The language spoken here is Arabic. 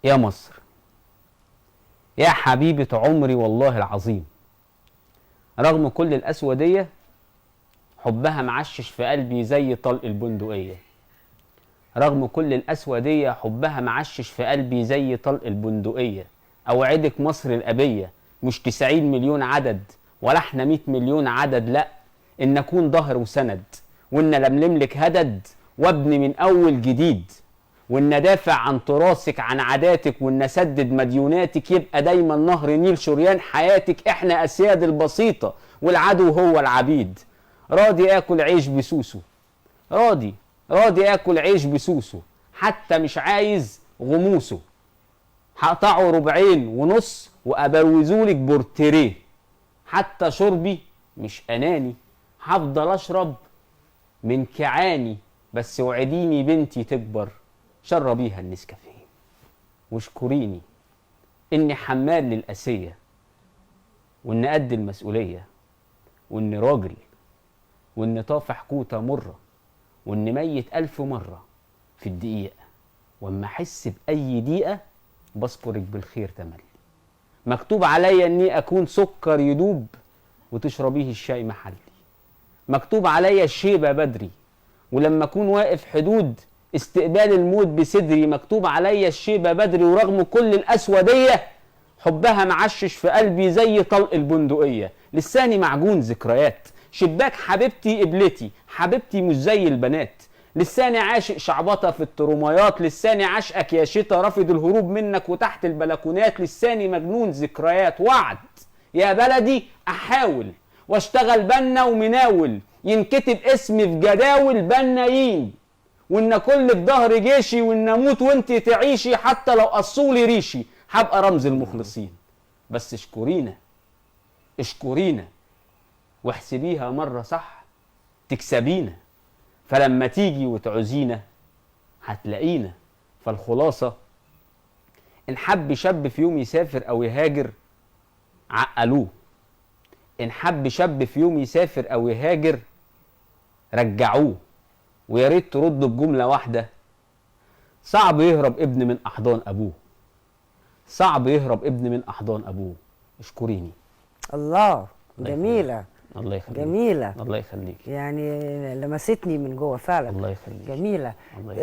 يا مصر، يا حبيبة عمري والله العظيم، رغم كل الأسودية حبها معشش في قلبي زي طلق البندقية. رغم كل الأسودية حبها معشش في قلبي زي طلق البندقية. أوعدك مصر الأبية مش 90 مليون عدد ولا احنا 100 مليون عدد، لأ، إن نكون ظهر وسند، وإن لململك هدد وابني من أول جديد، وإن دافع عن تراثك عن عاداتك، وإن أسدد مديوناتك، يبقى دايما نهر نيل شريان حياتك. إحنا أسياد البسيطة والعدو هو العبيد. راضي آكل عيش بسوسه، راضي آكل عيش بسوسه، حتى مش عايز غموسه. هقطعه ربعين ونص وأبروزولك بورتريه. حتى شربي مش أناني، هفضل أشرب من كعاني، بس وعديني بنتي تكبر شربيها النسكافيه. واشكريني إني حمال للأسية، وإن قد المسؤولية، وإن راجل، وإن طافح كوتة مرة، وإن ميت 1000 مرة في الدقيقة، وأما أحس بأي دقيقة بذكرك بالخير تملي. مكتوب عليا إني أكون سكر يدوب وتشربيه الشاي محلي. مكتوب عليا الشيبة بدري ولما أكون واقف حدود استقبال الموت بصدري. مكتوب عليا الشيبة بدري ورغم كل الأسودية حبها معشش في قلبي زي طلق البندقية. لساني معجون ذكريات، شباك حبيبتي قبلتي، حبيبتي مش زي البنات. لساني عاشق شعبطة في التروميات، لساني عاشقك يا شتا رافض الهروب منك وتحت البلكونات. لساني مجنون ذكريات، وعد يا بلدي أحاول واشتغل بنا ومناول، ينكتب اسمي في جداول بنايين، وان كل في ظهر جيشي، وان اموت وانت تعيشي، حتى لو قصولي ريشي هبقى رمز المخلصين. بس اشكرينا واحسبيها مرة صح تكسبينا، فلما تيجي وتعوزينا هتلاقينا. فالخلاصة إن حب شاب في يوم يسافر أو يهاجر عقلوه، إن حب شاب في يوم يسافر أو يهاجر رجعوه. ويا ريت تردوا بجملة واحدة: صعب يهرب ابن من أحضان أبوه، صعب يهرب ابن من أحضان أبوه. اشكريني. الله، الله جميلة. الله يخليك. جميلة، الله يخليك. يعني لمستني من جوه فعلا. الله يخليك. جميلة. الله يخليك.